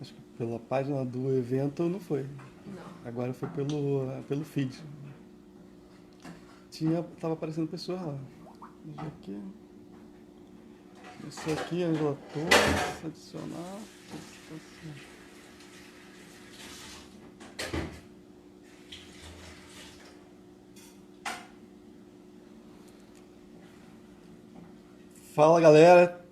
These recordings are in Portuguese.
Acho que pela página do evento não foi. Não. Agora foi pelo feed. Tava aparecendo pessoas lá. Isso aqui. Isso aqui, Angela Torres, adicionar. Fala galera,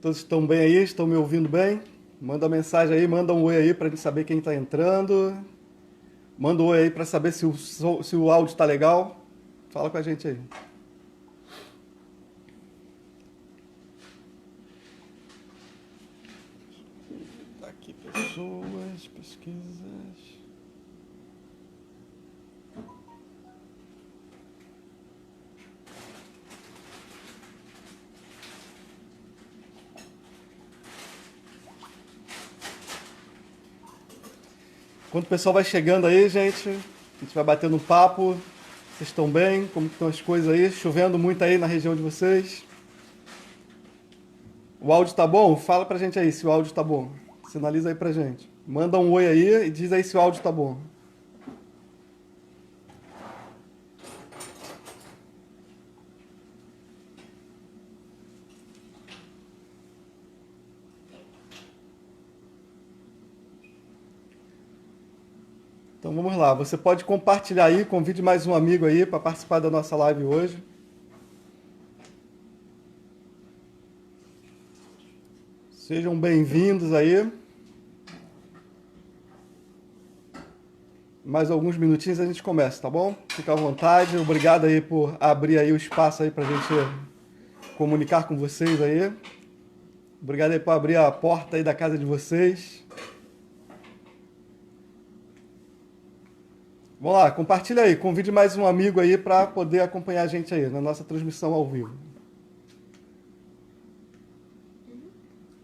todos estão bem aí? Estão me ouvindo bem? Manda mensagem aí, manda um oi aí pra gente saber quem tá entrando. Manda um oi aí pra saber se o áudio tá legal. Fala com a gente aí. Tá aqui pessoas, pesquisas. Enquanto o pessoal vai chegando aí, gente, a gente vai batendo um papo. Vocês estão bem? Como estão as coisas aí? Chovendo muito aí na região de vocês? O áudio tá bom? Fala pra gente aí se o áudio tá bom. Sinaliza aí pra gente. Manda um oi aí e diz aí se o áudio tá bom. Então vamos lá. Você pode compartilhar aí, convide mais um amigo aí para participar da nossa live hoje. Sejam bem-vindos aí. Mais alguns minutinhos a gente começa, tá bom? Fica à vontade. Obrigado aí por abrir aí o espaço aí pra gente comunicar com vocês aí. Obrigado aí por abrir a porta aí da casa de vocês. Vamos lá, compartilha aí, convide mais um amigo aí para poder acompanhar a gente aí na nossa transmissão ao vivo.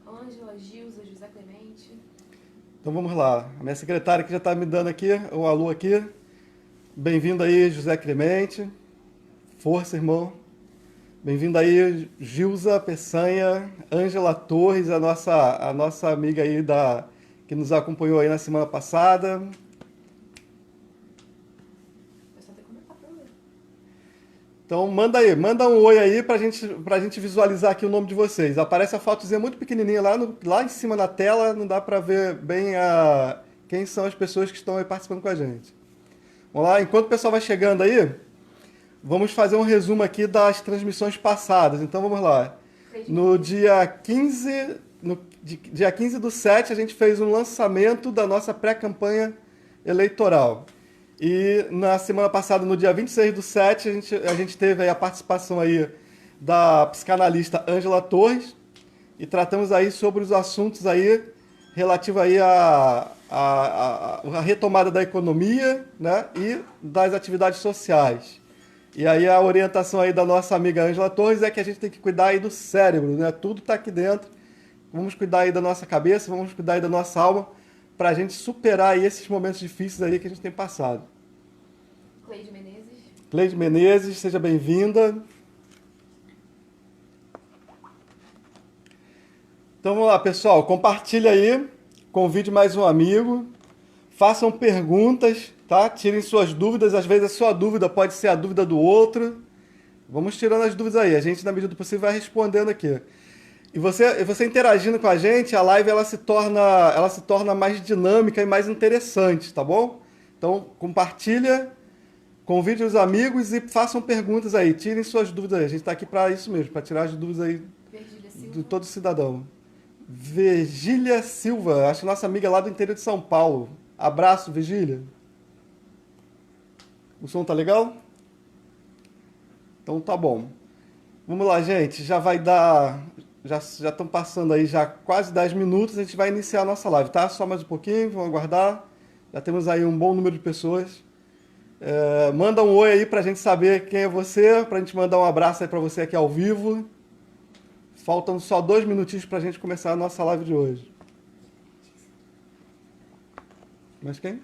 Ângela, Gilza, José Clemente. Então vamos lá, a minha secretária que já está me dando aqui, o alô aqui. Bem-vindo aí, José Clemente. Força, irmão. Bem-vindo aí, Gilza Peçanha, Ângela Torres, a nossa amiga aí que nos acompanhou aí na semana passada. É só ter que comentar pra eu ler. Então manda aí, manda um oi aí pra gente visualizar aqui o nome de vocês. Aparece a fotozinha muito pequenininha lá em cima na tela, não dá pra ver bem quem são as pessoas que estão aí participando com a gente. Vamos lá, enquanto o pessoal vai chegando aí, vamos fazer um resumo aqui das transmissões passadas. Então vamos lá. No dia 15, dia 15 do 7, a gente fez um lançamento da nossa pré-campanha eleitoral. E na semana passada, no dia 26 do 7, a gente teve aí a participação aí da psicanalista Ângela Torres e tratamos aí sobre os assuntos aí relativo aí à retomada da economia, né, e das atividades sociais. E aí a orientação aí da nossa amiga Ângela Torres é que a gente tem que cuidar aí do cérebro, né? Tudo está aqui dentro. Vamos cuidar aí da nossa cabeça, vamos cuidar aí da nossa alma, para a gente superar aí esses momentos difíceis aí que a gente tem passado. Cleide Menezes. Cleide Menezes, seja bem-vinda. Então vamos lá, pessoal, compartilha aí, convide mais um amigo, façam perguntas, tá? Tirem suas dúvidas, às vezes a sua dúvida pode ser a dúvida do outro. Vamos tirando as dúvidas aí, a gente na medida do possível vai respondendo aqui. E você interagindo com a gente, a live ela se torna mais dinâmica e mais interessante, tá bom? Então compartilha, convide os amigos e façam perguntas aí, tirem suas dúvidas aí. A gente está aqui para isso mesmo, para tirar as dúvidas aí Virgília Silva. de todo cidadão. Virgília Silva, acho nossa amiga lá do interior de São Paulo. Abraço, Virgília. O som tá legal? Então tá bom. Vamos lá, gente. Já vai dar. Já estão passando aí já quase 10 minutos. A gente vai iniciar a nossa live, tá? Só mais um pouquinho, vamos aguardar. Já temos aí um bom número de pessoas. Manda um oi aí pra gente saber quem é você, pra gente mandar um abraço aí pra você aqui ao vivo. Faltam só 2 minutinhos pra gente começar a nossa live de hoje. Mas quem?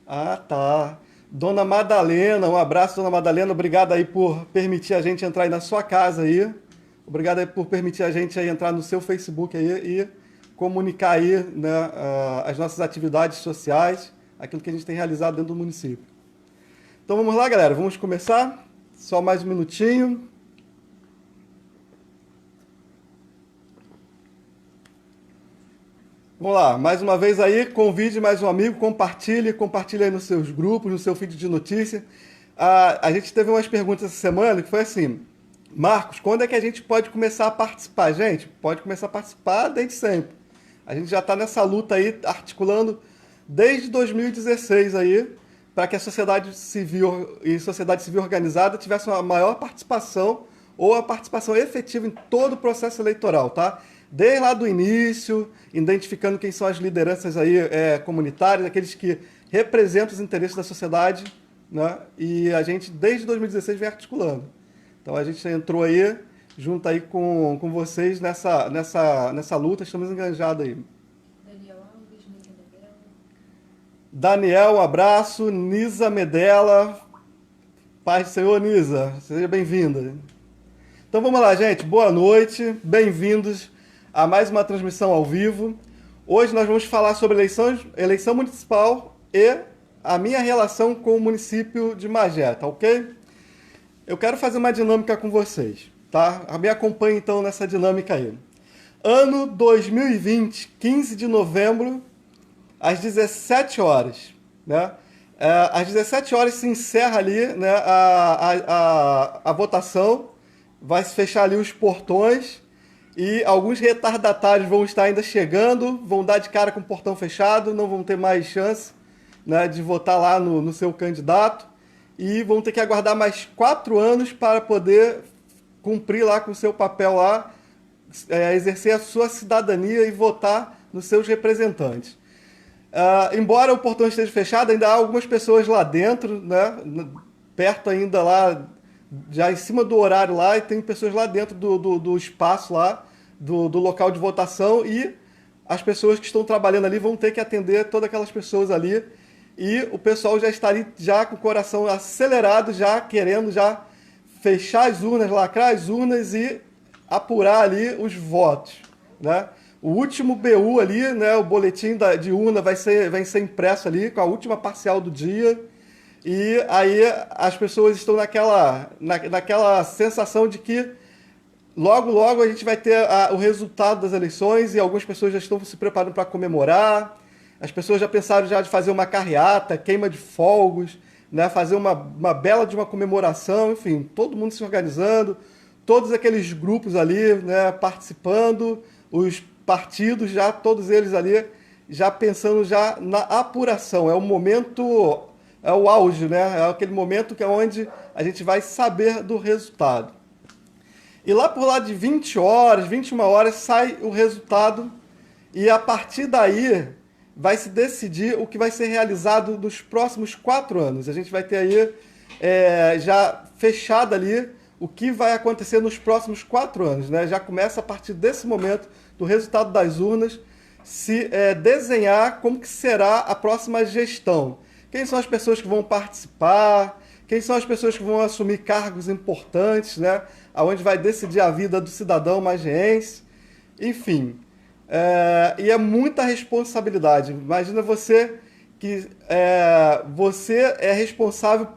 Ah, tá. Dona Madalena, um abraço, Dona Madalena. Obrigado aí por permitir a gente entrar aí na sua casa aí. Obrigado aí por permitir a gente aí entrar no seu Facebook aí e comunicar aí, né, as nossas atividades sociais, aquilo que a gente tem realizado dentro do município. Então vamos lá, galera, vamos começar. Só mais um minutinho. Vamos lá, mais uma vez aí, convide mais um amigo, compartilhe aí nos seus grupos, no seu feed de notícia. A gente teve umas perguntas essa semana que foi assim: Marcos, quando é que a gente pode começar a participar? Gente, pode começar a participar desde sempre. A gente já está nessa luta aí, articulando desde 2016 aí, para que a sociedade civil e sociedade civil organizada tivesse uma maior participação ou a participação efetiva em todo o processo eleitoral, tá? Desde lá do início, identificando quem são as lideranças aí comunitárias, aqueles que representam os interesses da sociedade, né? E a gente, desde 2016, vem articulando. Então a gente entrou aí, junto aí com vocês nessa luta, estamos enganjados aí. Daniel Alves, Nisa Medella. Daniel, um abraço. Nisa Medella. Paz do Senhor, Nisa. Seja bem-vinda. Então vamos lá, gente. Boa noite. Bem-vindos a mais uma transmissão ao vivo. Hoje nós vamos falar sobre eleição municipal e a minha relação com o município de Magé, tá ok? Eu quero fazer uma dinâmica com vocês, tá? Me acompanhe então nessa dinâmica aí. Ano 2020, 15 de novembro, às 17 horas, né? Às 17 horas se encerra ali, né, a votação, vai se fechar ali os portões e alguns retardatários vão estar ainda chegando, vão dar de cara com o portão fechado, não vão ter mais chance, né, de votar lá no seu candidato e vão ter que aguardar mais 4 anos para poder cumprir lá com o seu papel lá, exercer a sua cidadania e votar nos seus representantes. Embora o portão esteja fechado, ainda há algumas pessoas lá dentro, né, perto ainda lá, já em cima do horário lá, e tem pessoas lá dentro do espaço lá, do local de votação, e as pessoas que estão trabalhando ali vão ter que atender todas aquelas pessoas ali, e o pessoal já está ali já com o coração acelerado, já querendo já fechar as urnas, lacrar as urnas e apurar ali os votos, né? O último BU ali, né, o boletim de urna vai ser impresso ali com a última parcial do dia. E aí as pessoas estão naquela sensação de que logo a gente vai ter o resultado das eleições e algumas pessoas já estão se preparando para comemorar. As pessoas já pensaram já de fazer uma carreata, queima de fogos, né, fazer uma bela de uma comemoração, enfim, todo mundo se organizando, todos aqueles grupos ali, né, participando, os partidos já, todos eles ali, já pensando já na apuração. É o momento, é o auge, né? É aquele momento que é onde a gente vai saber do resultado. E lá por lá de 20 horas, 21 horas, sai o resultado e a partir daí vai se decidir o que vai ser realizado nos próximos 4 anos. A gente vai ter aí já fechado ali o que vai acontecer nos próximos 4 anos, né? Já começa a partir desse momento do resultado das urnas se desenhar como que será a próxima gestão. Quem são as pessoas que vão participar, quem são as pessoas que vão assumir cargos importantes, né? Onde vai decidir a vida do cidadão magiense, enfim. E é muita responsabilidade. Imagina você que você é responsável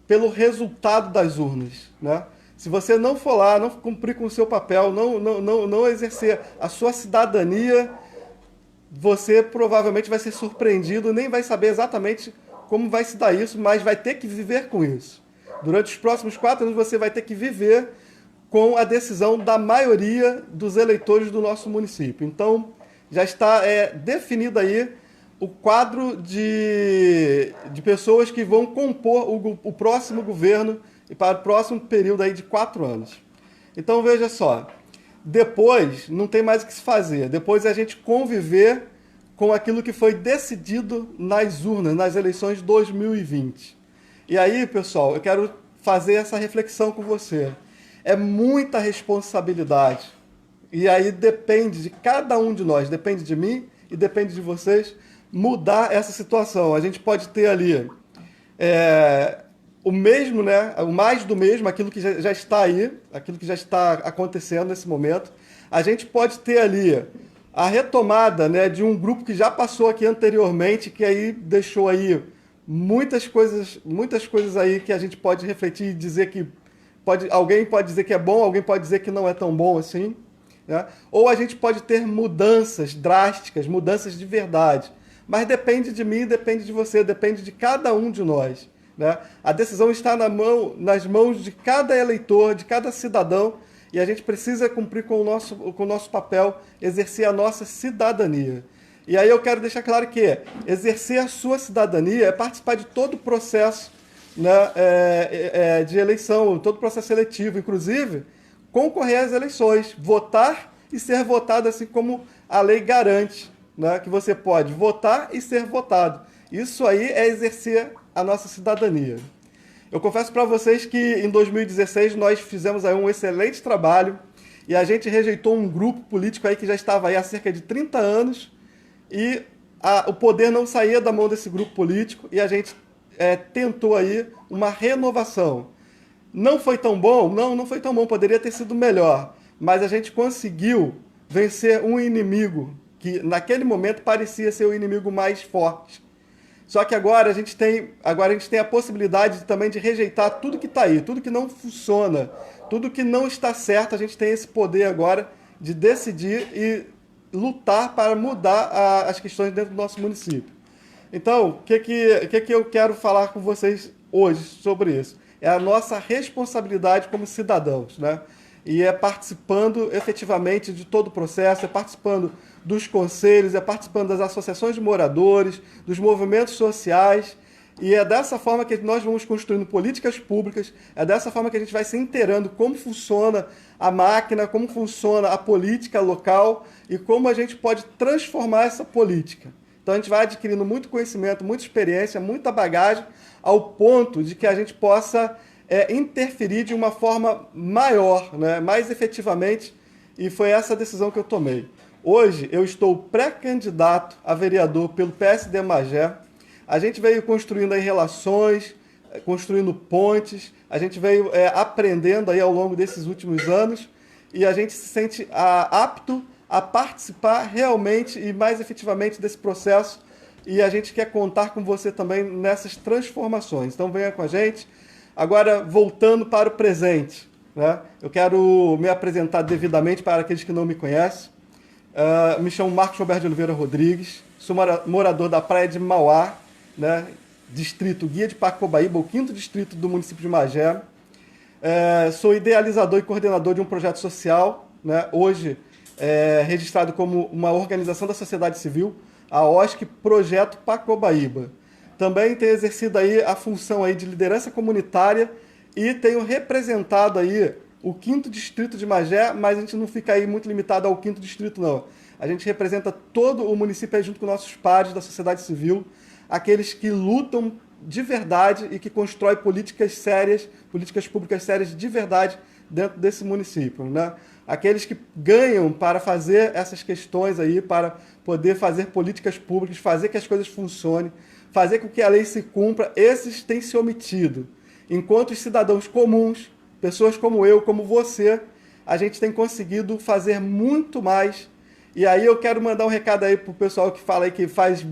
pelo resultado das urnas, né? Se você não for lá, não cumprir com o seu papel, não exercer a sua cidadania, você provavelmente vai ser surpreendido, nem vai saber exatamente como vai se dar isso, mas vai ter que viver com isso. Durante os próximos 4 anos você vai ter que viver com a decisão da maioria dos eleitores do nosso município. Então, já está definido aí o quadro de pessoas que vão compor o próximo governo e para o próximo período aí de 4 anos. Então, veja só, depois não tem mais o que se fazer. Depois é a gente conviver com aquilo que foi decidido nas urnas, nas eleições de 2020. E aí, pessoal, eu quero fazer essa reflexão com você. É muita responsabilidade. E aí depende de cada um de nós, depende de mim e depende de vocês, mudar essa situação. A gente pode ter ali o mesmo, né? O mais do mesmo, aquilo que já está aí, aquilo que já está acontecendo nesse momento. A gente pode ter ali a retomada, né, de um grupo que já passou aqui anteriormente, que aí deixou aí muitas coisas aí que a gente pode refletir e dizer que alguém pode dizer que é bom, alguém pode dizer que não é tão bom assim, né? Ou a gente pode ter mudanças drásticas, mudanças de verdade. Mas depende de mim, depende de você, depende de cada um de nós, né? A decisão está nas mãos de cada eleitor, de cada cidadão, e a gente precisa cumprir com o nosso papel, exercer a nossa cidadania. E aí eu quero deixar claro que exercer a sua cidadania é participar de todo o processo, né, de eleição, todo o processo seletivo, inclusive concorrer às eleições, votar e ser votado, assim como a lei garante, né, que você pode votar e ser votado. Isso aí é exercer a nossa cidadania. Eu confesso para vocês que em 2016 nós fizemos aí um excelente trabalho e a gente rejeitou um grupo político aí que já estava aí há cerca de 30 anos e o poder não saía da mão desse grupo político e a gente tentou aí uma renovação. Não foi tão bom? Não foi tão bom, poderia ter sido melhor, mas a gente conseguiu vencer um inimigo que naquele momento parecia ser o inimigo mais forte. Só que agora a gente tem a possibilidade também de rejeitar tudo que está aí, tudo que não funciona, tudo que não está certo. A gente tem esse poder agora de decidir e lutar para mudar as questões dentro do nosso município. Então, o que eu quero falar com vocês hoje sobre isso? É a nossa responsabilidade como cidadãos, né? E é participando efetivamente de todo o processo, é participando dos conselhos, é participando das associações de moradores, dos movimentos sociais, e é dessa forma que nós vamos construindo políticas públicas, é dessa forma que a gente vai se inteirando como funciona a máquina, como funciona a política local e como a gente pode transformar essa política. Então a gente vai adquirindo muito conhecimento, muita experiência, muita bagagem, ao ponto de que a gente possa interferir de uma forma maior, né, mais efetivamente, e foi essa a decisão que eu tomei. Hoje eu estou pré-candidato a vereador pelo PSD Magé. A gente veio construindo aí relações, construindo pontes, a gente veio aprendendo aí ao longo desses últimos anos e a gente se sente apto a participar realmente e mais efetivamente desse processo e a gente quer contar com você também nessas transformações. Então venha com a gente. Agora, voltando para o presente, né? Eu quero me apresentar devidamente para aqueles que não me conhecem. Me chamo Marcos Roberto de Oliveira Rodrigues, sou morador da Praia de Mauá, né? Distrito Guia de Pacobaíba, o 5º distrito do município de Magé. Sou idealizador e coordenador de um projeto social, né? Hoje registrado como uma organização da sociedade civil, a OSC Projeto Pacobaíba. Também tenho exercido aí a função aí de liderança comunitária e tenho representado aí o 5º distrito de Magé, mas a gente não fica aí muito limitado ao 5º distrito, não. A gente representa todo o município aí junto com nossos pares da sociedade civil, aqueles que lutam de verdade e que constroem políticas sérias, políticas públicas sérias de verdade dentro desse município, né? Aqueles que ganham para fazer essas questões aí, para poder fazer políticas públicas, fazer que as coisas funcionem, fazer com que a lei se cumpra, esses têm se omitido. Enquanto os cidadãos comuns, pessoas como eu, como você, a gente tem conseguido fazer muito mais. E aí eu quero mandar um recado aí pro pessoal que fala aí que faz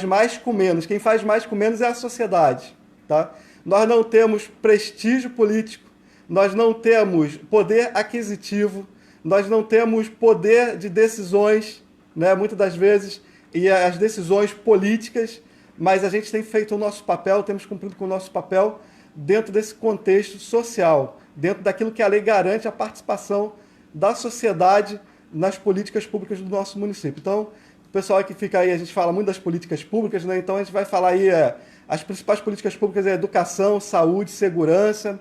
mais com menos. Quem faz mais com menos é a sociedade, tá? Nós não temos prestígio político, nós não temos poder aquisitivo, nós não temos poder de decisões, né, muitas das vezes, e as decisões políticas, mas a gente tem feito o nosso papel, temos cumprido com o nosso papel dentro desse contexto social, dentro daquilo que a lei garante a participação da sociedade nas políticas públicas do nosso município. Então, o pessoal que fica aí, a gente fala muito das políticas públicas, né? Então a gente vai falar aí, as principais políticas públicas é educação, saúde, segurança,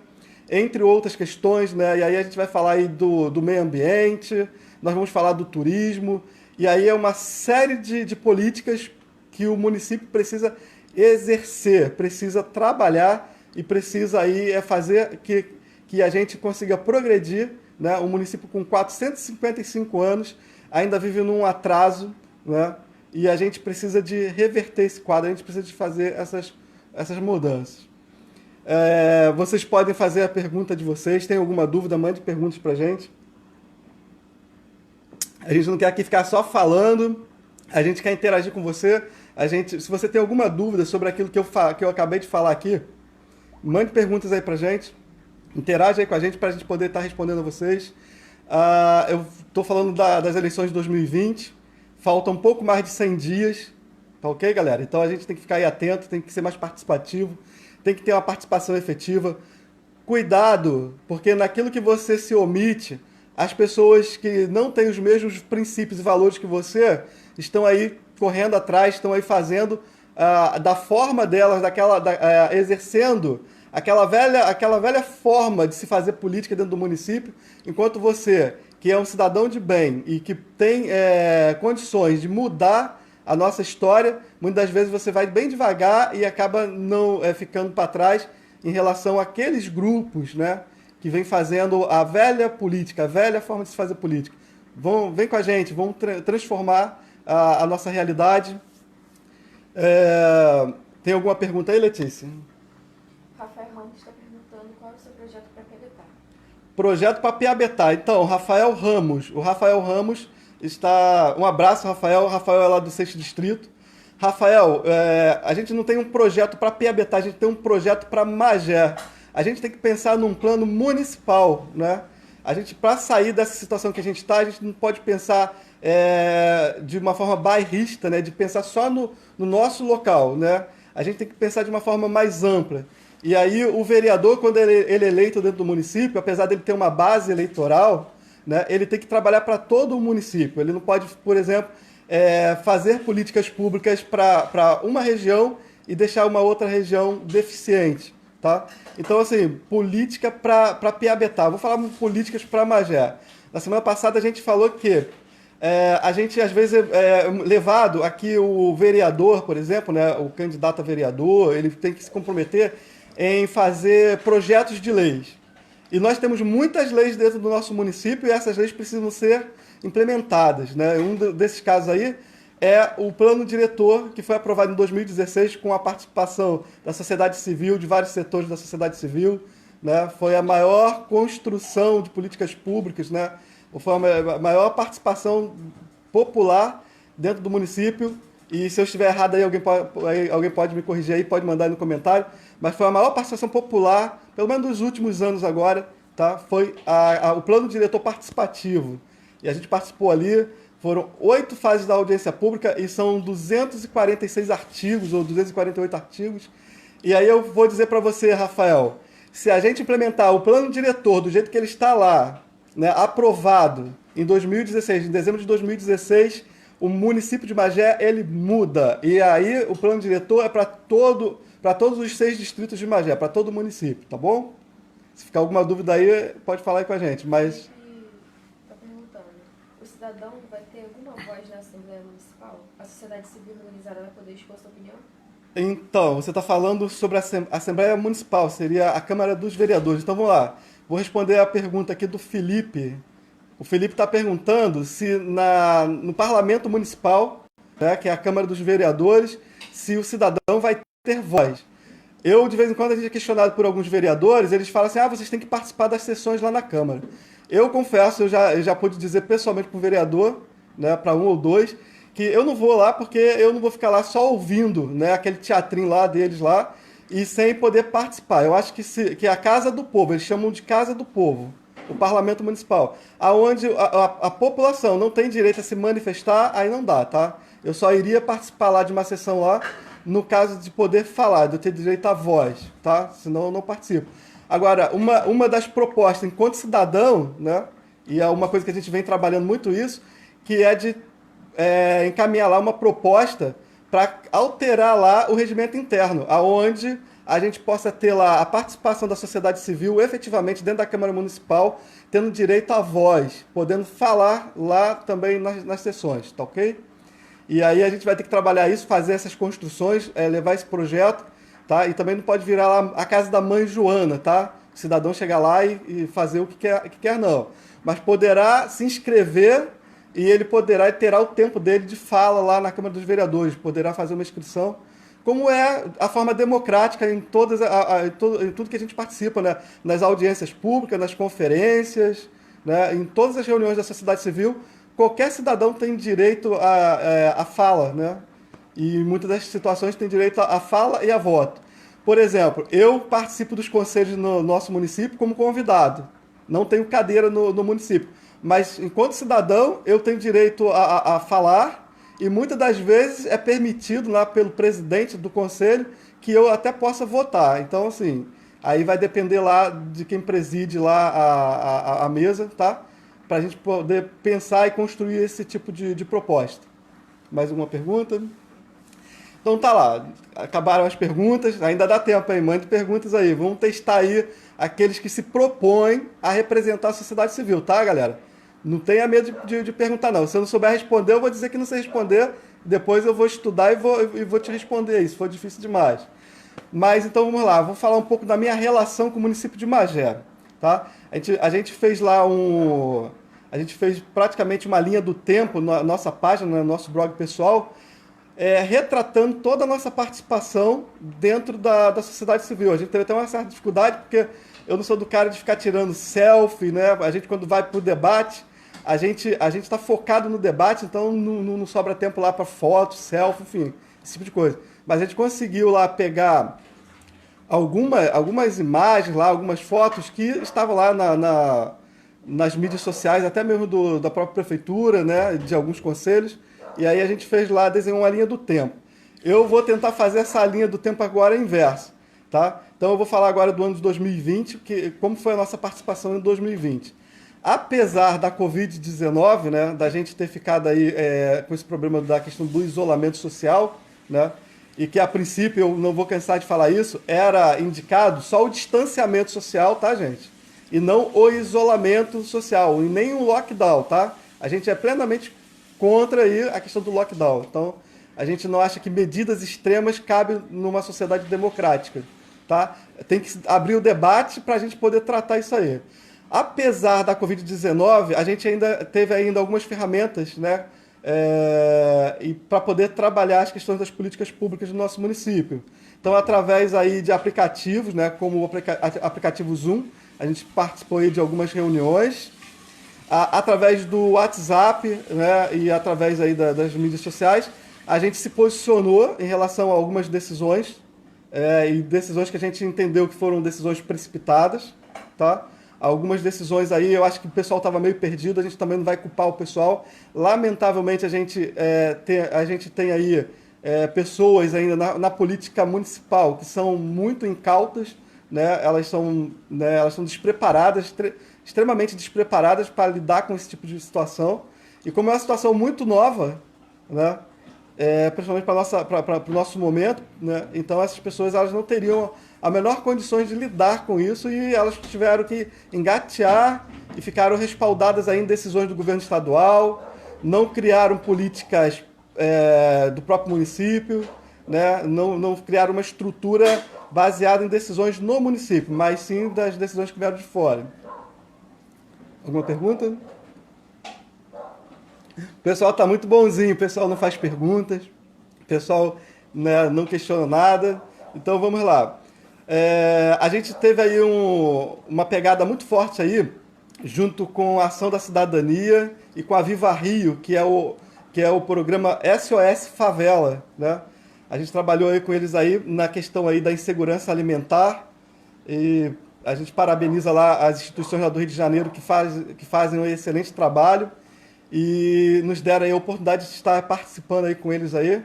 entre outras questões, né? E aí a gente vai falar aí do meio ambiente, nós vamos falar do turismo, e aí é uma série de políticas que o município precisa exercer, precisa trabalhar e precisa aí fazer que a gente consiga progredir, né? Um município com 455 anos ainda vive num atraso, né? E a gente precisa de reverter esse quadro, a gente precisa de fazer essas mudanças. Vocês podem fazer a pergunta de vocês. Tem alguma dúvida, mande perguntas pra gente. A gente não quer aqui ficar só falando, a gente quer interagir com você. Se você tem alguma dúvida sobre aquilo que eu acabei de falar aqui, mande perguntas aí pra gente. Interage aí com a gente para a gente poder estar respondendo a vocês. Eu estou falando das eleições de 2020. Falta um pouco mais de 100 dias. Tá ok, galera? Então a gente tem que ficar aí atento, tem que ser mais participativo, tem que ter uma participação efetiva. Cuidado, porque naquilo que você se omite, as pessoas que não têm os mesmos princípios e valores que você estão aí correndo atrás, estão aí fazendo da forma delas, exercendo aquela velha forma de se fazer política dentro do município, enquanto você, que é um cidadão de bem e que tem condições de mudar a nossa história, muitas vezes você vai bem devagar e acaba não ficando para trás em relação àqueles grupos, né, que vem fazendo a velha política, a velha forma de se fazer política. Vem com a gente, vamos transformar a nossa realidade. Tem alguma pergunta aí, Letícia? Rafael Ramos está perguntando qual é o seu projeto para Piabetá. Projeto para Piabetá. Então, Rafael Ramos. O Rafael Ramos está... Um abraço, Rafael. O Rafael é lá do 6º Distrito. Rafael, a gente não tem um projeto para Piabetá, a gente tem um projeto para Magé. A gente tem que pensar num plano municipal, né? A gente, para sair dessa situação que a gente está, a gente não pode pensar de uma forma bairrista, né? De pensar só no nosso local, né? A gente tem que pensar de uma forma mais ampla. E aí o vereador, quando ele é eleito dentro do município, apesar dele ter uma base eleitoral, né? Ele tem que trabalhar para todo o município. Ele não pode, por exemplo, fazer políticas públicas para uma região e deixar uma outra região deficiente. Tá? Então, assim, política para Piabetá. Vou falar políticas para Magé. Na semana passada a gente falou que a gente, às vezes, levado aqui o vereador, por exemplo, né, o candidato a vereador, ele tem que se comprometer em fazer projetos de leis. E nós temos muitas leis dentro do nosso município e essas leis precisam ser implementadas. Né? Um desses casos aí é o plano diretor que foi aprovado em 2016 com a participação da sociedade civil, de vários setores da sociedade civil. Né? Foi a maior construção de políticas públicas, né? Foi a maior participação popular dentro do município. E se eu estiver errado aí, alguém pode me corrigir aí, pode mandar aí no comentário. Mas foi a maior participação popular, pelo menos nos últimos anos agora, tá? Foi o plano diretor participativo. E a gente participou ali. Foram 8 fases da audiência pública e são 246 artigos ou 248 artigos. E aí eu vou dizer para você, Rafael, se a gente implementar o plano diretor do jeito que ele está lá, né, aprovado em 2016, em dezembro de 2016, o município de Magé, ele muda. E aí o plano diretor é para todos os 6 distritos de Magé, para todo o município, tá bom? Se ficar alguma dúvida aí, pode falar aí com a gente, mas... O cidadão vai ter alguma voz na Assembleia Municipal? A sociedade civil organizada vai poder expor sua opinião? Então, você está falando sobre a Assembleia Municipal, seria a Câmara dos Vereadores. Então, vamos lá. Vou responder a pergunta aqui do Felipe. O Felipe está perguntando se no Parlamento Municipal, né, que é a Câmara dos Vereadores, se o cidadão vai ter voz. Eu, de vez em quando, a gente é questionado por alguns vereadores, eles falam assim, vocês têm que participar das sessões lá na Câmara. Eu confesso, eu já pude dizer pessoalmente para o vereador, né, para um ou dois, que eu não vou lá porque eu não vou ficar lá só ouvindo, né, aquele teatrinho lá deles lá e sem poder participar. Eu acho que é a Casa do Povo, eles chamam de Casa do Povo, o Parlamento Municipal, aonde a população não tem direito a se manifestar, aí não dá, tá? Eu só iria participar lá de uma sessão lá no caso de poder falar, de eu ter direito à voz, tá? Senão eu não participo. Agora, uma das propostas enquanto cidadão, né, e é uma coisa que a gente vem trabalhando muito isso, que é de encaminhar lá uma proposta para alterar lá o regimento interno, aonde a gente possa ter lá a participação da sociedade civil efetivamente dentro da Câmara Municipal, tendo direito à voz, podendo falar lá também nas sessões, tá ok? E aí a gente vai ter que trabalhar isso, fazer essas construções, levar esse projeto, tá? E também não pode virar lá a casa da mãe Joana, tá? O cidadão chegar lá e fazer o que quer, não. Mas poderá se inscrever e ele terá o tempo dele de fala lá na Câmara dos Vereadores, poderá fazer uma inscrição como é a forma democrática em em tudo que a gente participa, né? Nas audiências públicas, nas conferências, né? Em todas as reuniões da sociedade civil, qualquer cidadão tem direito à fala, né? E em muitas das situações tem direito à fala e a voto. Por exemplo, eu participo dos conselhos no nosso município como convidado. Não tenho cadeira no município. Mas, enquanto cidadão, eu tenho direito a falar e muitas das vezes é permitido lá pelo presidente do conselho que eu até possa votar. Então, assim, aí vai depender lá de quem preside lá a mesa, tá? Para a gente poder pensar e construir esse tipo de proposta. Mais alguma pergunta? Então tá lá, acabaram as perguntas, ainda dá tempo aí, mande perguntas aí. Vamos testar aí aqueles que se propõem a representar a sociedade civil, tá, galera? Não tenha medo de perguntar, não. Se eu não souber responder, eu vou dizer que não sei responder. Depois eu vou estudar e vou te responder isso, se for difícil demais. Mas então vamos lá, vou falar um pouco da minha relação com o município de Magé, tá? A gente fez lá a gente fez praticamente uma linha do tempo na nossa página, no nosso blog pessoal, retratando toda a nossa participação dentro da sociedade civil. A gente teve até uma certa dificuldade, porque eu não sou do cara de ficar tirando selfie, né? A gente, quando vai para o debate, a gente está focado no debate, então não sobra tempo lá para foto, selfie, enfim, esse tipo de coisa. Mas a gente conseguiu lá pegar algumas imagens, lá, algumas fotos que estavam lá nas mídias sociais, até mesmo da própria prefeitura, né? De alguns conselhos. E aí a gente fez lá, desenhou uma linha do tempo. Eu vou tentar fazer essa linha do tempo agora inversa, tá? Então eu vou falar agora do ano de 2020, como foi a nossa participação em 2020. Apesar da Covid-19, né, da gente ter ficado aí com esse problema da questão do isolamento social, né, e que a princípio, eu não vou cansar de falar isso, era indicado só o distanciamento social, tá, gente? E não o isolamento social, e nem o lockdown, tá? A gente é plenamente contra aí a questão do lockdown. Então, a gente não acha que medidas extremas cabem numa sociedade democrática, tá? Tem que abrir o debate para a gente poder tratar isso aí. Apesar da Covid-19, a gente ainda teve algumas ferramentas, né, e para poder trabalhar as questões das políticas públicas do nosso município. Então, através aí de aplicativos, né, como o aplicativo Zoom, a gente participou aí de algumas reuniões, através do WhatsApp, né, e através aí das mídias sociais, a gente se posicionou em relação a algumas decisões, e decisões que a gente entendeu que foram decisões precipitadas, tá? Algumas decisões aí, eu acho que o pessoal estava meio perdido, a gente também não vai culpar o pessoal. Lamentavelmente, a gente tem aí pessoas ainda na política municipal que são muito incautas, né? Elas são despreparadas, extremamente despreparadas para lidar com esse tipo de situação. E como é uma situação muito nova, né? Principalmente para o nosso momento, né? Então essas pessoas elas não teriam a menor condições de lidar com isso e elas tiveram que engatear e ficaram respaldadas aí em decisões do governo estadual, não criaram políticas do próprio município, né? Não criaram uma estrutura baseada em decisões no município, mas sim das decisões que vieram de fora. Alguma pergunta? O pessoal está muito bonzinho, o pessoal não faz perguntas, o pessoal, né, não questiona nada. Então vamos lá. A gente teve aí uma pegada muito forte aí, junto com a Ação da Cidadania e com a Viva Rio, que é o programa SOS Favela, né? A gente trabalhou aí com eles aí na questão aí da insegurança alimentar e a gente parabeniza lá as instituições lá do Rio de Janeiro que fazem um excelente trabalho e nos deram aí a oportunidade de estar participando aí com eles aí,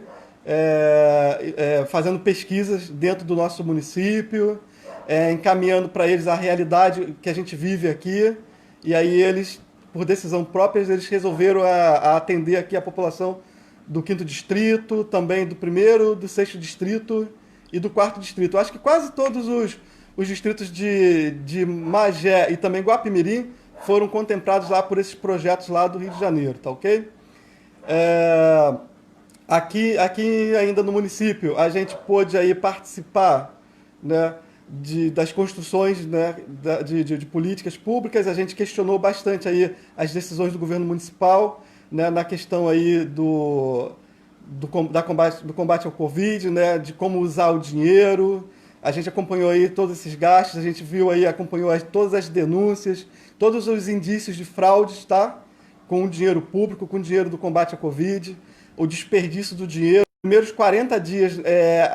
fazendo pesquisas dentro do nosso município, encaminhando para eles a realidade que a gente vive aqui, e aí eles, por decisão própria, eles resolveram atender aqui a população do 5º Distrito, também do 1º, do 6º Distrito e do 4º Distrito. Eu acho que quase todos os distritos de Magé e também Guapimirim foram contemplados lá por esses projetos lá do Rio de Janeiro, tá ok? Aqui ainda no município, a gente pôde aí participar, né, das construções, né, de políticas públicas. A gente questionou bastante aí as decisões do governo municipal, né, na questão aí do combate ao Covid, né, de como usar o dinheiro. A gente acompanhou aí todos esses gastos, a gente viu aí, acompanhou todas as denúncias, todos os indícios de fraudes, tá? Com o dinheiro público, com o dinheiro do combate à Covid, o desperdício do dinheiro. Primeiros 40 dias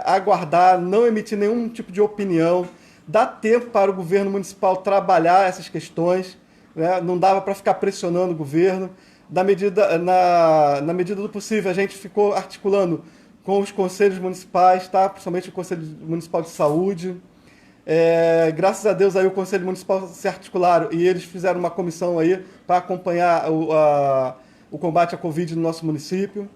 aguardar, não emitir nenhum tipo de opinião, dá tempo para o governo municipal trabalhar essas questões, né? Não dava para ficar pressionando o governo. Na medida do possível, a gente ficou articulando com os conselhos municipais, tá? Principalmente o Conselho Municipal de Saúde. Graças a Deus aí o Conselho Municipal se articularam e eles fizeram uma comissão aí para acompanhar o combate à Covid no nosso município.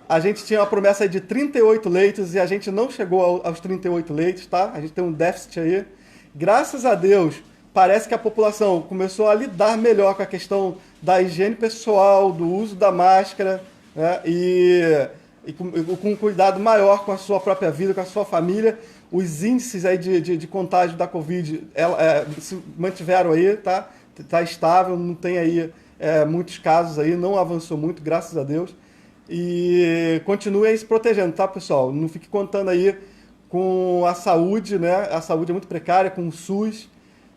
A gente tinha uma promessa aí de 38 leitos e a gente não chegou aos 38 leitos, tá? A gente tem um déficit aí. Graças a Deus, parece que a população começou a lidar melhor com a questão da higiene pessoal, do uso da máscara, né? E com um cuidado maior com a sua própria vida, com a sua família. Os índices aí de contágio da Covid se mantiveram aí, tá? Tá estável, não tem aí muitos casos aí, não avançou muito, graças a Deus. E continue aí se protegendo, tá, pessoal? Não fique contando aí com a saúde, né? A saúde é muito precária, com o SUS,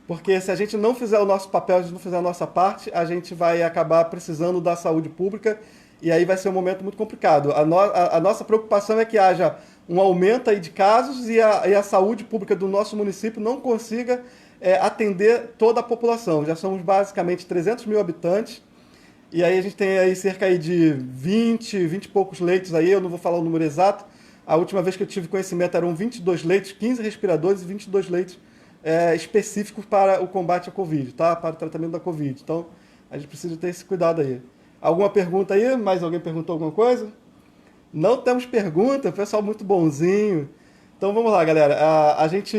porque se a gente não fizer o nosso papel, a gente não fizer a nossa parte, a gente vai acabar precisando da saúde pública e aí vai ser um momento muito complicado. A nossa preocupação é que haja um aumento aí de casos e a saúde pública do nosso município não consiga atender toda a população. Já somos basicamente 300 mil habitantes. E aí a gente tem aí cerca aí de 20 e poucos leitos aí, eu não vou falar o número exato. A última vez que eu tive conhecimento eram 22 leitos, 15 respiradores e 22 leitos específicos para o combate à Covid, tá? Para o tratamento da Covid. Então, a gente precisa ter esse cuidado aí. Alguma pergunta aí? Mais alguém perguntou alguma coisa? Não temos pergunta, pessoal muito bonzinho. Então vamos lá, galera. A gente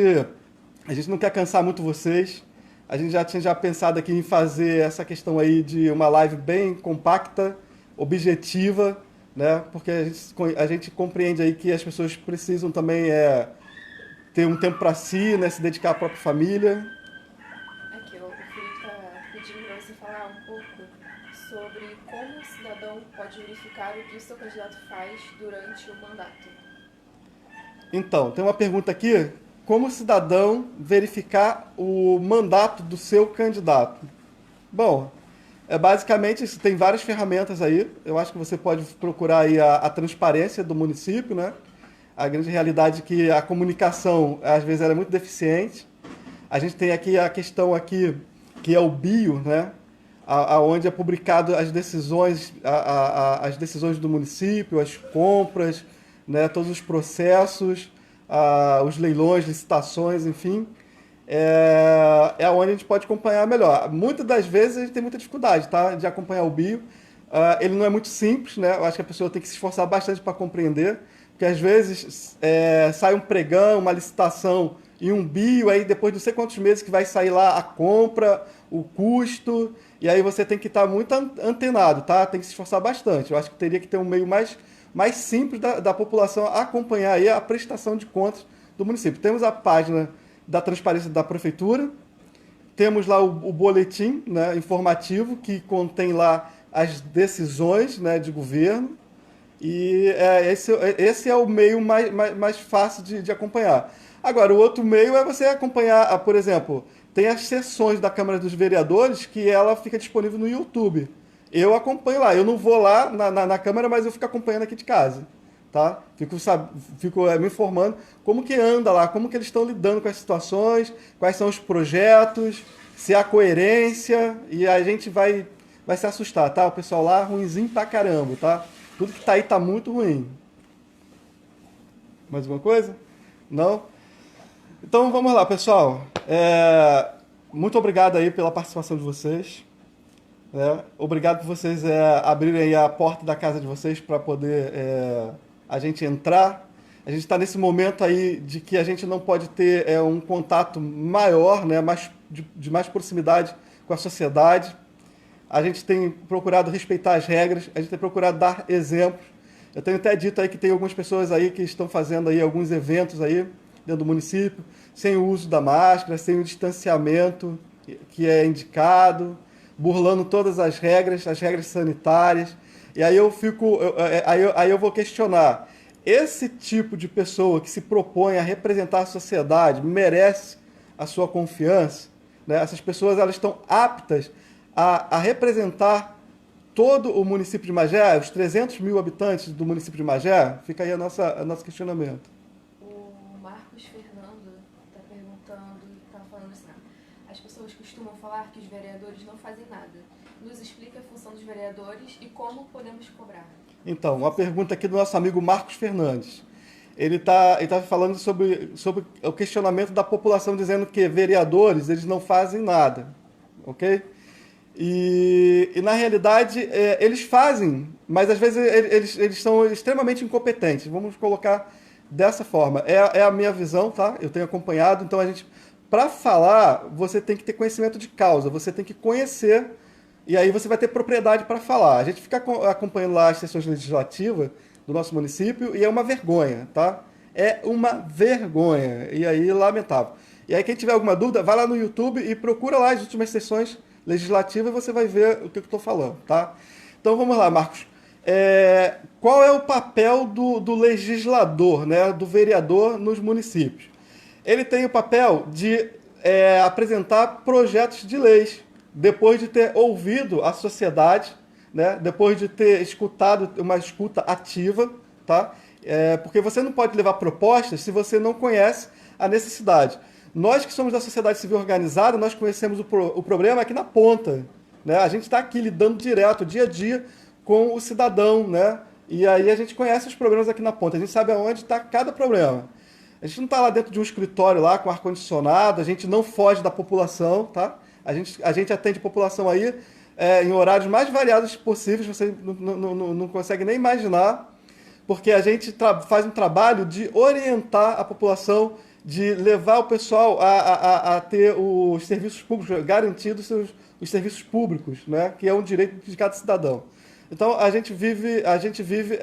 não quer cansar muito vocês. A gente já tinha pensado aqui em fazer essa questão aí de uma live bem compacta, objetiva, né? Porque a gente compreende aí que as pessoas precisam também ter um tempo para si, né? Se dedicar à própria família. Aqui, o Felipe está pedindo para você falar um pouco sobre como o cidadão pode verificar o que o seu candidato faz durante o mandato. Então, tem uma pergunta aqui. Como o cidadão verificar o mandato do seu candidato? Bom, basicamente isso, tem várias ferramentas aí. Eu acho que você pode procurar aí a transparência do município, né? A grande realidade é que a comunicação, às vezes, ela é muito deficiente. A gente tem aqui a questão aqui, que é o BIO, né? Onde é publicado as decisões, as decisões do município, as compras, né? Todos os processos, os leilões, licitações, enfim, onde a gente pode acompanhar melhor. Muitas das vezes a gente tem muita dificuldade, tá, de acompanhar o BIO. Ele não é muito simples, né? Eu acho que a pessoa tem que se esforçar bastante para compreender, porque às vezes sai um pregão, uma licitação e um BIO, aí depois de não sei quantos meses que vai sair lá a compra, o custo, e aí você tem que estar muito antenado, tá? Tem que se esforçar bastante. Eu acho que teria que ter um meio mais simples da população acompanhar aí a prestação de contas do município. Temos a página da transparência da prefeitura, temos lá o boletim, né, informativo, que contém lá as decisões, né, de governo, e esse é o meio mais fácil de acompanhar. Agora, o outro meio é você acompanhar, por exemplo, tem as sessões da Câmara dos Vereadores que ela fica disponível no YouTube. Eu acompanho lá, eu não vou lá na Câmara, mas eu fico acompanhando aqui de casa, tá? Fico me informando como que anda lá, como que eles estão lidando com as situações, quais são os projetos, se há coerência, e a gente vai se assustar, tá? O pessoal lá, ruinzinho pra caramba, tá? Tudo que tá aí tá muito ruim. Mais alguma coisa? Não? Então vamos lá, pessoal. Muito obrigado aí pela participação de vocês. Obrigado por vocês abrirem aí a porta da casa de vocês para poder a gente entrar. A gente está nesse momento aí de que a gente não pode ter um contato maior, né, de mais proximidade com a sociedade. A gente tem procurado respeitar as regras, a gente tem procurado dar exemplos. Eu tenho até dito aí que tem algumas pessoas aí que estão fazendo aí alguns eventos aí dentro do município, sem o uso da máscara, sem o distanciamento que é indicado, burlando todas as regras sanitárias. E aí eu fico, aí eu vou questionar. Esse tipo de pessoa que se propõe a representar a sociedade merece a sua confiança, né? Essas pessoas elas estão aptas a representar todo o município de Magé, os 300 mil habitantes do município de Magé? Fica aí a nosso questionamento. O Marcos Fernando está perguntando, está falando assim, as pessoas costumam falar que os vereadores não fazem nada. Nos explica a função dos vereadores e como podemos cobrar. Então, uma pergunta aqui do nosso amigo Marcos Fernandes. Ele tá falando sobre o questionamento da população, dizendo que vereadores eles não fazem nada, ok? E na realidade, eles fazem, mas às vezes eles são extremamente incompetentes. Vamos colocar dessa forma. É a minha visão, tá? Eu tenho acompanhado, então para falar, você tem que ter conhecimento de causa, você tem que conhecer, e aí você vai ter propriedade para falar. A gente fica acompanhando lá as sessões legislativas do nosso município e é uma vergonha, tá? É uma vergonha. E aí, lamentável. E aí, quem tiver alguma dúvida, vai lá no YouTube e procura lá as últimas sessões legislativas e você vai ver o que eu estou falando, tá? Então vamos lá, Marcos. Qual é o papel do legislador, né, do vereador nos municípios? Ele tem o papel de apresentar projetos de leis, depois de ter ouvido a sociedade, né, depois de ter escutado uma escuta ativa, tá? Porque você não pode levar propostas se você não conhece a necessidade. Nós que somos da sociedade civil organizada, nós conhecemos o problema aqui na ponta, né? A gente está aqui lidando direto, dia a dia, com o cidadão, né? E aí a gente conhece os problemas aqui na ponta, a gente sabe aonde está cada problema. A gente não está lá dentro de um escritório lá com ar-condicionado, a gente não foge da população, tá? A gente atende a população aí em horários mais variados possíveis, você não consegue nem imaginar, porque a gente faz um trabalho de orientar a população, de levar o pessoal a ter os serviços públicos, garantidos os serviços públicos, né? Que é um direito de cada cidadão. Então a gente vive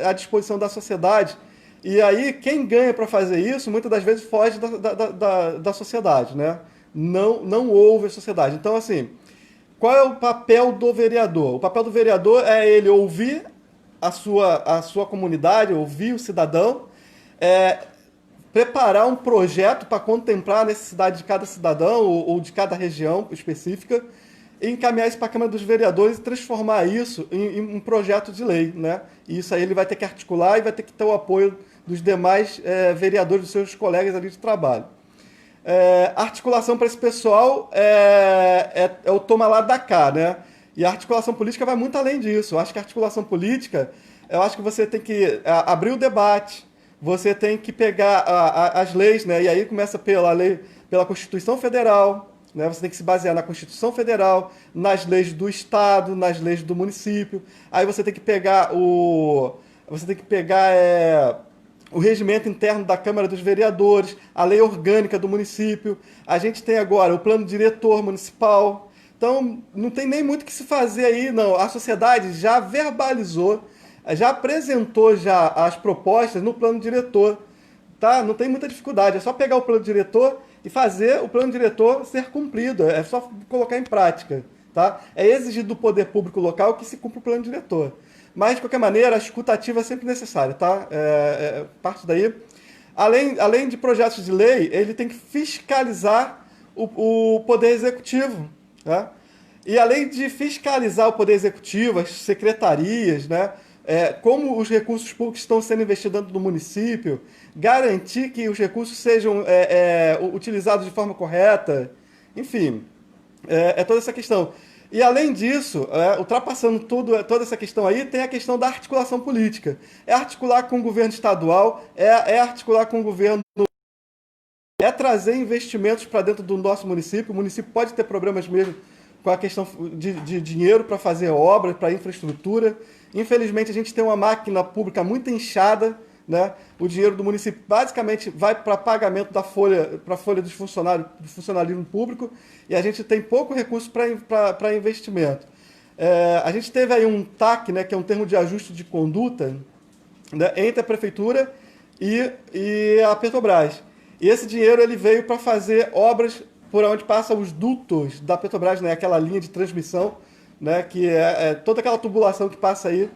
à disposição da sociedade. E aí, quem ganha para fazer isso, muitas das vezes foge da sociedade, né? Não ouve a sociedade. Então, assim, qual é o papel do vereador? O papel do vereador é ele ouvir a sua comunidade, ouvir o cidadão, preparar um projeto para contemplar a necessidade de cada cidadão ou de cada região específica, e encaminhar isso para a Câmara dos Vereadores e transformar isso em um projeto de lei, né? E isso aí ele vai ter que articular e vai ter que ter o apoio dos demais vereadores, dos seus colegas ali de trabalho. A articulação para esse pessoal é o toma lá da cá, né? E a articulação política vai muito além disso. Eu acho que a articulação política, eu acho que você tem que abrir o debate, você tem que pegar as leis, né? E aí começa pela Constituição Federal, né? Você tem que se basear na Constituição Federal, nas leis do Estado, nas leis do município. Aí você tem que pegar o regimento interno da Câmara dos Vereadores, a lei orgânica do município. A gente tem agora o plano diretor municipal. Então, não tem nem muito o que se fazer aí, não. A sociedade já verbalizou, já apresentou já as propostas no plano diretor. Tá? Não tem muita dificuldade, é só pegar o plano diretor e fazer o plano diretor ser cumprido. É só colocar em prática. Tá? É exigido do poder público local que se cumpra o plano diretor. Mas, de qualquer maneira, a escuta ativa é sempre necessária. Tá? Parte daí. Além de projetos de lei, ele tem que fiscalizar o poder executivo. Tá? E além de fiscalizar o poder executivo, as secretarias, né? Como os recursos públicos estão sendo investidos dentro do município, garantir que os recursos sejam utilizados de forma correta, enfim, toda essa questão. E além disso, ultrapassando toda essa questão aí, tem a questão da articulação política. É articular com o governo estadual, articular com o governo, trazer investimentos para dentro do nosso município. O município pode ter problemas mesmo com a questão de dinheiro para fazer obras, para infraestrutura. Infelizmente, a gente tem uma máquina pública muito inchada, né? O dinheiro do município basicamente vai para pagamento para a folha dos funcionários, do funcionalismo público, e a gente tem pouco recurso para investimento. A gente teve aí um TAC, né, que é um termo de ajuste de conduta, né, entre a prefeitura e a Petrobras. E esse dinheiro ele veio para fazer obras por onde passam os dutos da Petrobras, né, aquela linha de transmissão, né, que é toda aquela tubulação que passa aí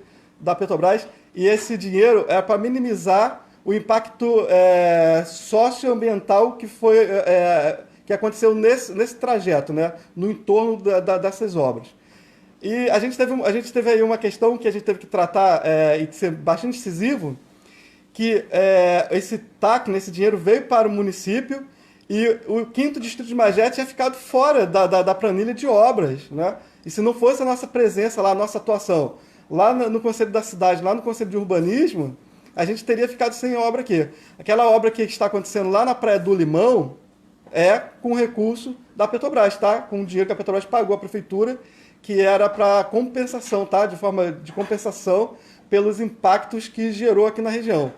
da Petrobras, e esse dinheiro é para minimizar o impacto socioambiental que aconteceu nesse trajeto, né, no entorno dessas obras. E a gente teve aí uma questão que a gente teve que tratar e ser bastante decisivo, que esse TAC, esse dinheiro veio para o município e o 5º Distrito de Magé tinha ficado fora da planilha de obras, né? E se não fosse a nossa presença lá, a nossa atuação lá no Conselho da Cidade, lá no Conselho de Urbanismo, a gente teria ficado sem obra aqui. Aquela obra que está acontecendo lá na Praia do Limão é com recurso da Petrobras, tá? Com o dinheiro que a Petrobras pagou à prefeitura, que era para compensação, tá? De forma de compensação pelos impactos que gerou aqui na região.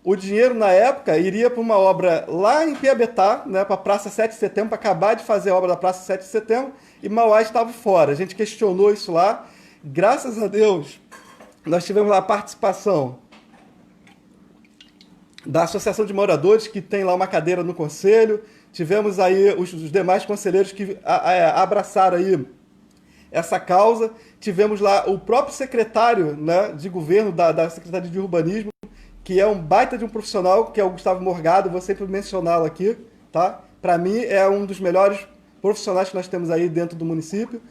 O dinheiro, na época, iria para uma obra lá em Piabetá, né, para a Praça 7 de Setembro, para acabar de fazer a obra da Praça 7 de Setembro, e Mauá estava fora. A gente questionou isso lá. Graças a Deus, nós tivemos lá a participação da Associação de Moradores, que tem lá uma cadeira no conselho. Tivemos aí os demais conselheiros que abraçaram aí essa causa. Tivemos lá o próprio secretário, né, de governo da Secretaria de Urbanismo, que é um baita de um profissional, que é o Gustavo Morgado, vou sempre mencioná-lo aqui, tá? Para mim é um dos melhores profissionais que nós temos aí dentro do município,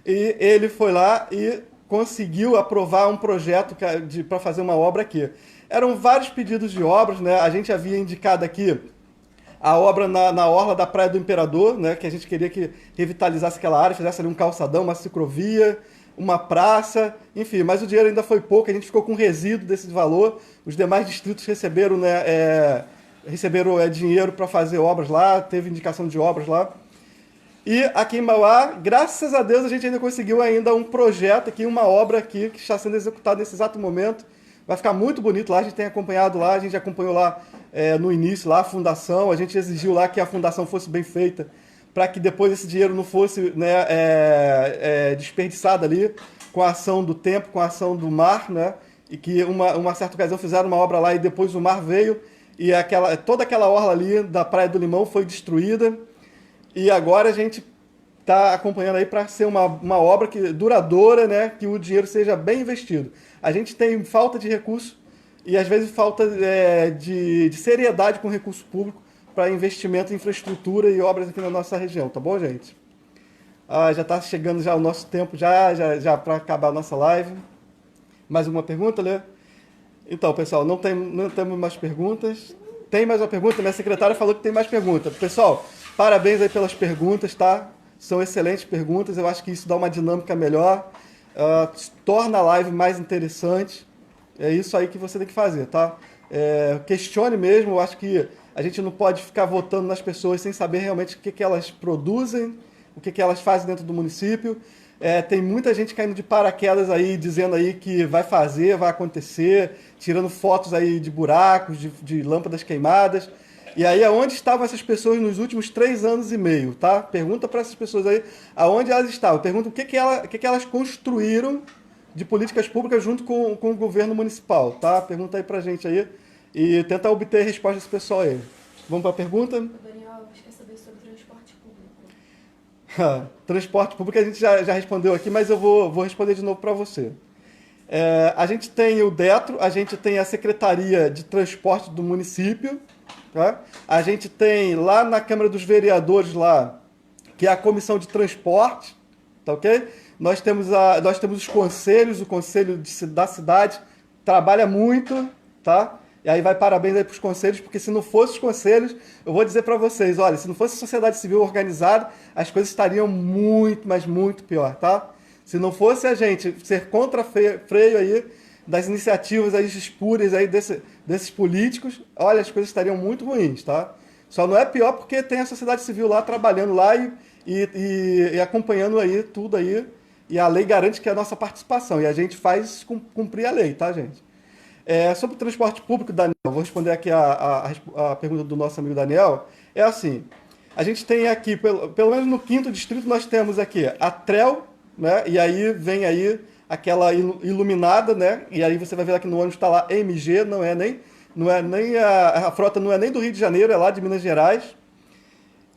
e ele foi lá e conseguiu aprovar um projeto para fazer uma obra aqui. Eram vários pedidos de obras, né? A gente havia indicado aqui a obra na orla da Praia do Imperador, né? Que a gente queria que revitalizasse aquela área, fizesse ali um calçadão, uma ciclovia, uma praça, enfim, mas o dinheiro ainda foi pouco, a gente ficou com resíduo desse valor. Os demais distritos receberam, né, dinheiro para fazer obras lá, teve indicação de obras lá. E aqui em Mauá, graças a Deus, a gente ainda conseguiu ainda um projeto aqui, uma obra aqui que está sendo executada nesse exato momento. Vai ficar muito bonito lá, a gente tem acompanhado lá, a gente acompanhou lá no início lá a fundação, a gente exigiu lá que a fundação fosse bem feita, para que depois esse dinheiro não fosse, né, desperdiçado ali com a ação do tempo, com a ação do mar, né? E que uma certa ocasião fizeram uma obra lá e depois o mar veio e toda aquela orla ali da Praia do Limão foi destruída. E agora a gente está acompanhando aí para ser uma obra duradoura, né? Que o dinheiro seja bem investido. A gente tem falta de recurso e às vezes falta de seriedade com recurso público para investimento em infraestrutura e obras aqui na nossa região, tá bom, gente? Já está chegando já o nosso tempo já para acabar a nossa live. Mais alguma pergunta, Lê? Então, pessoal, não temos mais perguntas. Tem mais uma pergunta? Minha secretária falou que tem mais perguntas. Pessoal, parabéns aí pelas perguntas, tá? São excelentes perguntas. Eu acho que isso dá uma dinâmica melhor, torna a live mais interessante. É isso aí que você tem que fazer, tá? Questione mesmo. Eu acho que a gente não pode ficar votando nas pessoas sem saber realmente o que elas produzem, o que elas fazem dentro do município. Tem muita gente caindo de paraquedas aí, dizendo aí que vai fazer, vai acontecer, tirando fotos aí de buracos, de lâmpadas queimadas. E aí, aonde estavam essas pessoas nos últimos 3 anos e meio, tá? Pergunta para essas pessoas aí aonde elas estavam. Pergunta o que elas construíram de políticas públicas junto com o governo municipal, tá? Pergunta aí pra gente aí e tenta obter resposta desse pessoal aí. Vamos para a pergunta? Daniel, você quer saber sobre transporte público? Transporte público a gente já respondeu aqui, mas eu vou responder de novo para você. A gente tem o DETRO, a gente tem a Secretaria de Transporte do município, tá? A gente tem lá na Câmara dos Vereadores, lá, que é a Comissão de Transporte, tá ok? Nós temos os conselhos, o Conselho da Cidade trabalha muito, tá? E aí vai parabéns aí para os conselhos, porque se não fosse os conselhos, eu vou dizer para vocês, olha, se não fosse a sociedade civil organizada, as coisas estariam muito, mas muito pior, tá? Se não fosse a gente ser contra-freio aí das iniciativas aí espúrias aí desses políticos, olha, as coisas estariam muito ruins, tá? Só não é pior porque tem a sociedade civil lá trabalhando lá e acompanhando aí tudo aí, e a lei garante que é a nossa participação, e a gente faz cumprir a lei, tá, gente? Sobre o transporte público, Daniel, vou responder aqui a pergunta do nosso amigo Daniel. É assim, a gente tem aqui, pelo menos no 5º distrito, nós temos aqui a TREL, né? E aí vem aí aquela iluminada, né? E aí você vai ver aqui no ônibus está lá MG, não é nem a frota não é nem do Rio de Janeiro, é lá de Minas Gerais.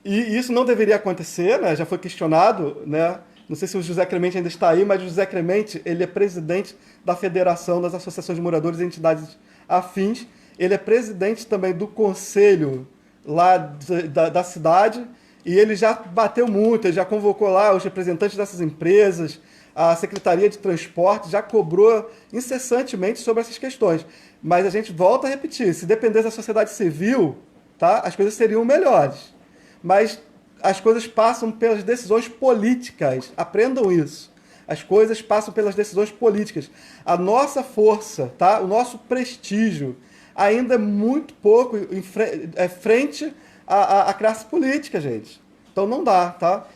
E isso não deveria acontecer, né? Já foi questionado, né? Não sei se o José Clemente ainda está aí, mas o José Clemente, ele é presidente da Federação das Associações de Moradores e Entidades Afins. Ele é presidente também do conselho lá da cidade e ele já bateu muito, ele já convocou lá os representantes dessas empresas, a Secretaria de Transporte já cobrou incessantemente sobre essas questões. Mas a gente volta a repetir, se dependesse da sociedade civil, tá, as coisas seriam melhores. Mas as coisas passam pelas decisões políticas. Aprendam isso. As coisas passam pelas decisões políticas. A nossa força, tá? O nosso prestígio ainda é muito pouco frente à classe política, gente. Então não dá, tá?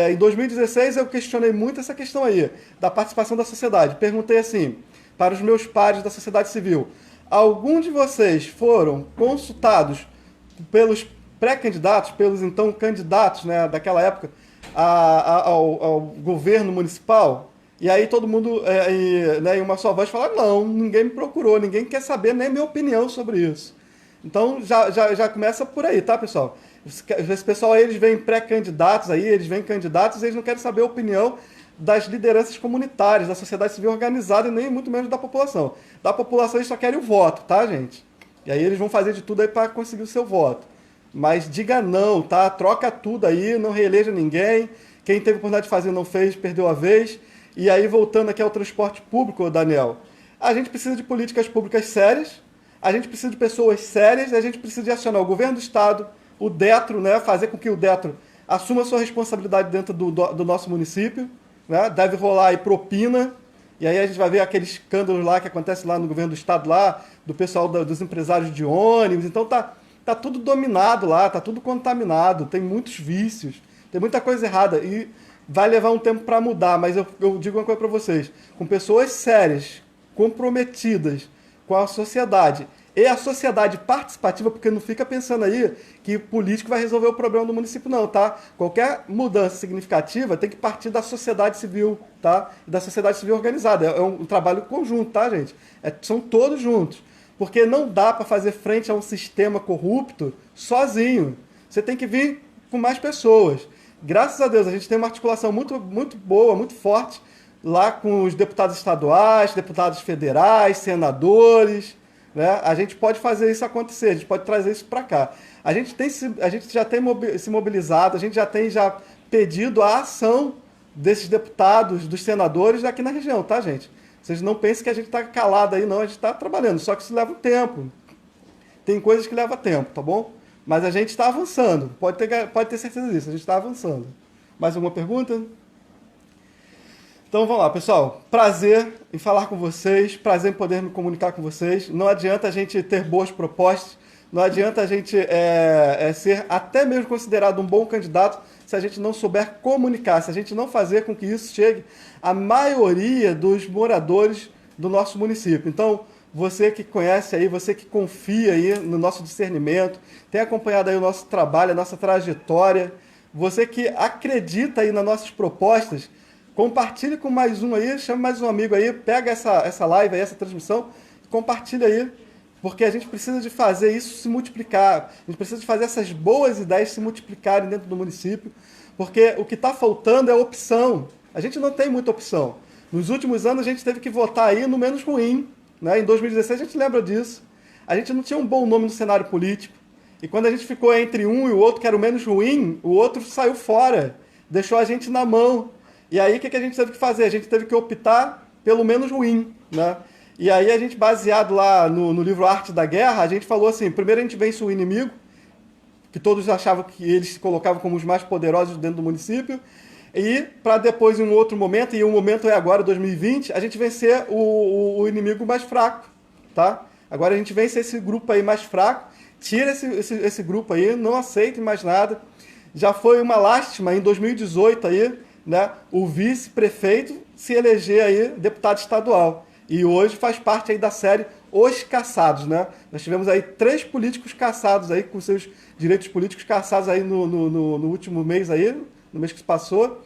Em 2016 eu questionei muito essa questão aí, da participação da sociedade. Perguntei assim, para os meus pares da sociedade civil, algum de vocês foram consultados pelos pré-candidatos, pelos então candidatos, né, daquela época, ao governo municipal? E aí todo mundo, né, em uma só voz, fala, não, ninguém me procurou, ninguém quer saber nem minha opinião sobre isso. Então já começa por aí, tá, pessoal? Esse pessoal aí, eles vêm pré-candidatos aí, eles vêm candidatos e eles não querem saber a opinião das lideranças comunitárias, da sociedade civil organizada e nem muito menos da população. Da população eles só querem o voto, tá, gente? E aí eles vão fazer de tudo aí para conseguir o seu voto. Mas diga não, tá? Troca tudo aí, não reeleja ninguém. Quem teve oportunidade de fazer não fez, perdeu a vez. E aí, voltando aqui ao transporte público, Daniel, a gente precisa de políticas públicas sérias, a gente precisa de pessoas sérias, a gente precisa de acionar o governo do Estado, o Detro, né? Fazer com que o Detro assuma a sua responsabilidade dentro do nosso município, né? Deve rolar aí propina, e aí a gente vai ver aqueles escândalos lá que acontecem lá no governo do Estado, lá, do pessoal dos empresários de ônibus. Então tá tudo dominado lá, tá tudo contaminado, tem muitos vícios, tem muita coisa errada e vai levar um tempo para mudar, mas eu digo uma coisa para vocês, com pessoas sérias, comprometidas com a sociedade e a sociedade participativa, porque não fica pensando aí que político vai resolver o problema do município não, tá? Qualquer mudança significativa tem que partir da sociedade civil, tá? Da sociedade civil organizada, é um trabalho conjunto, tá, gente? São todos juntos. Porque não dá para fazer frente a um sistema corrupto sozinho. Você tem que vir com mais pessoas. Graças a Deus, a gente tem uma articulação muito, muito boa, muito forte, lá com os deputados estaduais, deputados federais, senadores. Né? A gente pode fazer isso acontecer, a gente pode trazer isso para cá. A gente já tem se mobilizado, a gente já tem pedido a ação desses deputados, dos senadores aqui na região, tá, gente? Vocês não pensem que a gente está calado aí, não. A gente está trabalhando, só que isso leva um tempo. Tem coisas que levam tempo, tá bom? Mas a gente está avançando. Pode ter certeza disso, a gente está avançando. Mais alguma pergunta? Então vamos lá, pessoal. Prazer em falar com vocês, prazer em poder me comunicar com vocês. Não adianta a gente ter boas propostas, não adianta a gente ser até mesmo considerado um bom candidato se a gente não souber comunicar, se a gente não fazer com que isso chegue à maioria dos moradores do nosso município. Então, você que conhece aí, você que confia aí no nosso discernimento, tem acompanhado aí o nosso trabalho, a nossa trajetória, você que acredita aí nas nossas propostas, compartilhe com mais um aí, chame mais um amigo aí, pega essa live aí, essa transmissão, compartilha aí, porque a gente precisa de fazer isso se multiplicar, a gente precisa de fazer essas boas ideias se multiplicarem dentro do município, porque o que está faltando é opção. A gente não tem muita opção. Nos últimos anos a gente teve que votar aí no menos ruim, né? Em 2016 a gente lembra disso. A gente não tinha um bom nome no cenário político, e quando a gente ficou entre um e o outro, que era o menos ruim, o outro saiu fora, deixou a gente na mão. E aí o que a gente teve que fazer? A gente teve que optar pelo menos ruim, né? E aí a gente, baseado lá no livro Arte da Guerra, a gente falou assim, primeiro a gente vence o inimigo, que todos achavam que eles se colocavam como os mais poderosos dentro do município, e para depois, em um outro momento, e o momento é agora, 2020, a gente vencer o inimigo mais fraco, tá? Agora a gente vence esse grupo aí mais fraco, tira esse grupo aí, não aceita mais nada. Já foi uma lástima em 2018 aí, né, o vice-prefeito se eleger aí deputado estadual. E hoje faz parte aí da série Os Caçados, né? Nós tivemos aí 3 políticos caçados aí, com seus direitos políticos caçados aí no último mês aí, no mês que se passou.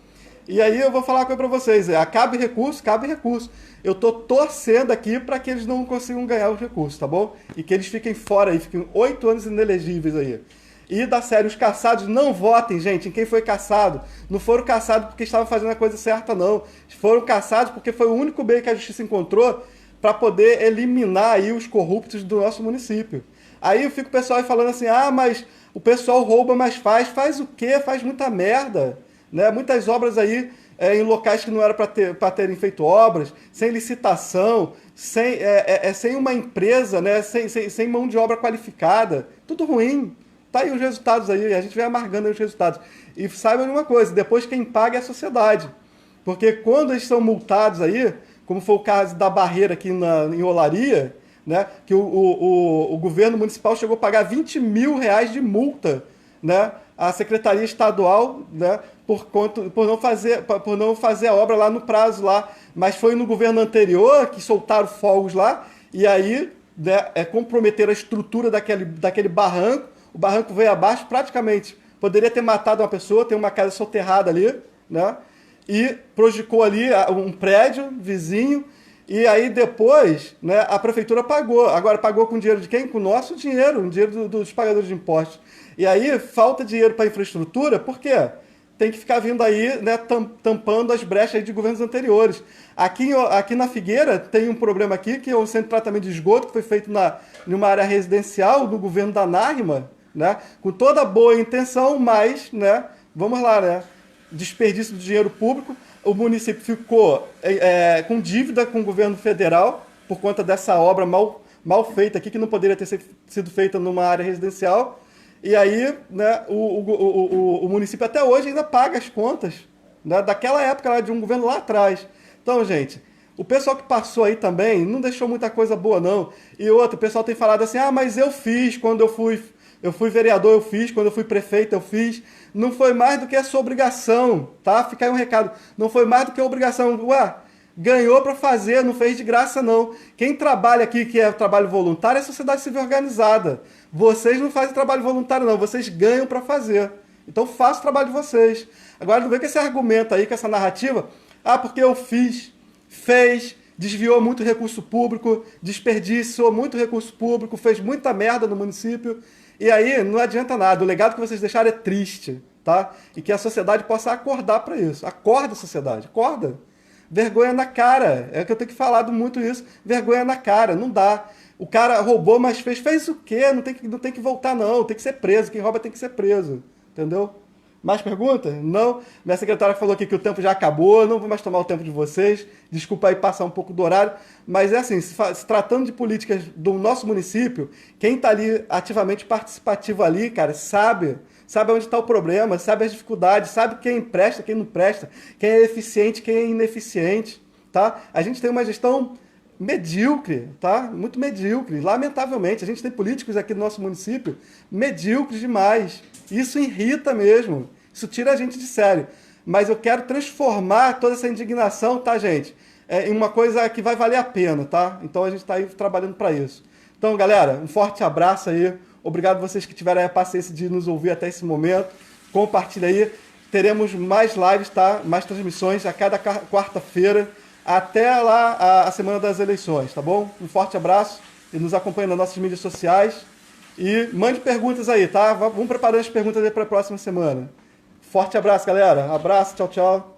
E aí eu vou falar uma coisa pra vocês, cabe recurso, cabe recurso. Eu tô torcendo aqui para que eles não consigam ganhar os recursos, tá bom? E que eles fiquem fora aí, fiquem 8 anos inelegíveis aí. E da série, os caçados não votem, gente, em quem foi caçado. Não foram caçados porque estavam fazendo a coisa certa, não. Foram caçados porque foi o único meio que a justiça encontrou para poder eliminar aí os corruptos do nosso município. Aí eu fico o pessoal aí falando assim, ah, mas o pessoal rouba, mas faz. Faz o quê? Faz muita merda. Né? Muitas obras aí em locais que não era para terem feito obras, sem licitação, sem uma empresa, né? sem mão de obra qualificada. Tudo ruim. Tá aí os resultados aí, a gente vem amargando aí os resultados. E saiba de uma coisa, depois quem paga é a sociedade. Porque quando eles são multados aí, como foi o caso da barreira aqui em Olaria, né, que o governo municipal chegou a pagar 20 mil reais de multa, né, à Secretaria Estadual, né, por não fazer a obra lá no prazo lá. Mas foi no governo anterior que soltaram fogos lá, e aí, né, comprometeram a estrutura daquele barranco. O barranco veio abaixo, praticamente poderia ter matado uma pessoa, tem uma casa soterrada ali, né? E prejudicou ali um prédio vizinho, e aí depois, né, a prefeitura pagou. Agora pagou com dinheiro de quem? Com o nosso dinheiro, o dinheiro dos pagadores de impostos. E aí falta dinheiro para infraestrutura, por quê? Tem que ficar vindo aí, né, tampando as brechas aí de governos anteriores. Aqui na Figueira tem um problema aqui, que é o centro de tratamento de esgoto, que foi feito numa área residencial do governo da Narma, né, com toda boa intenção, mas, né, vamos lá, né, desperdício de dinheiro público. O município ficou com dívida com o governo federal por conta dessa obra mal feita aqui, que não poderia ter sido feita numa área residencial. E aí, né, o município até hoje ainda paga as contas, né, daquela época lá, de um governo lá atrás. Então, gente, o pessoal que passou aí também não deixou muita coisa boa, não. E outro, o pessoal tem falado assim, ah, mas eu fiz quando eu fui vereador, eu fiz, quando eu fui prefeito, eu fiz. Não foi mais do que a sua obrigação, tá? Fica aí um recado. Não foi mais do que a obrigação. Ué, ganhou para fazer, não fez de graça, não. Quem trabalha aqui, que é trabalho voluntário, é a sociedade civil organizada. Vocês não fazem trabalho voluntário, não. Vocês ganham para fazer. Então faça o trabalho de vocês. Agora não vem com esse argumento aí, com essa narrativa. Ah, porque eu fez, desviou muito recurso público, desperdiçou muito recurso público, fez muita merda no município. E aí não adianta nada. O legado que vocês deixaram é triste, tá? E que a sociedade possa acordar para isso. Acorda, sociedade, acorda. Vergonha na cara. É que eu tenho que falar muito isso. Vergonha na cara, não dá. O cara roubou, mas fez o quê? Não tem que voltar, não. Tem que ser preso. Quem rouba tem que ser preso. Entendeu? Mais perguntas? Não. Minha secretária falou aqui que o tempo já acabou. Não vou mais tomar o tempo de vocês. Desculpa aí passar um pouco do horário. Mas é assim, se tratando de políticas do nosso município, quem está ali ativamente participativo ali, cara, sabe onde está o problema, sabe as dificuldades, sabe quem presta, quem não presta, quem é eficiente, quem é ineficiente, tá? A gente tem uma gestão medíocre, tá? Muito medíocre, lamentavelmente. A gente tem políticos aqui no nosso município medíocres demais. Isso irrita mesmo. Isso tira a gente de sério. Mas eu quero transformar toda essa indignação, tá, gente? Em uma coisa que vai valer a pena, tá? Então a gente está aí trabalhando para isso. Então, galera, um forte abraço aí. Obrigado vocês que tiveram a paciência de nos ouvir até esse momento. Compartilha aí. Teremos mais lives, tá? Mais transmissões a cada quarta-feira até lá a semana das eleições, tá bom? Um forte abraço e nos acompanhe nas nossas mídias sociais. E mande perguntas aí, tá? Vamos preparando as perguntas aí para a próxima semana. Forte abraço, galera. Abraço, tchau, tchau.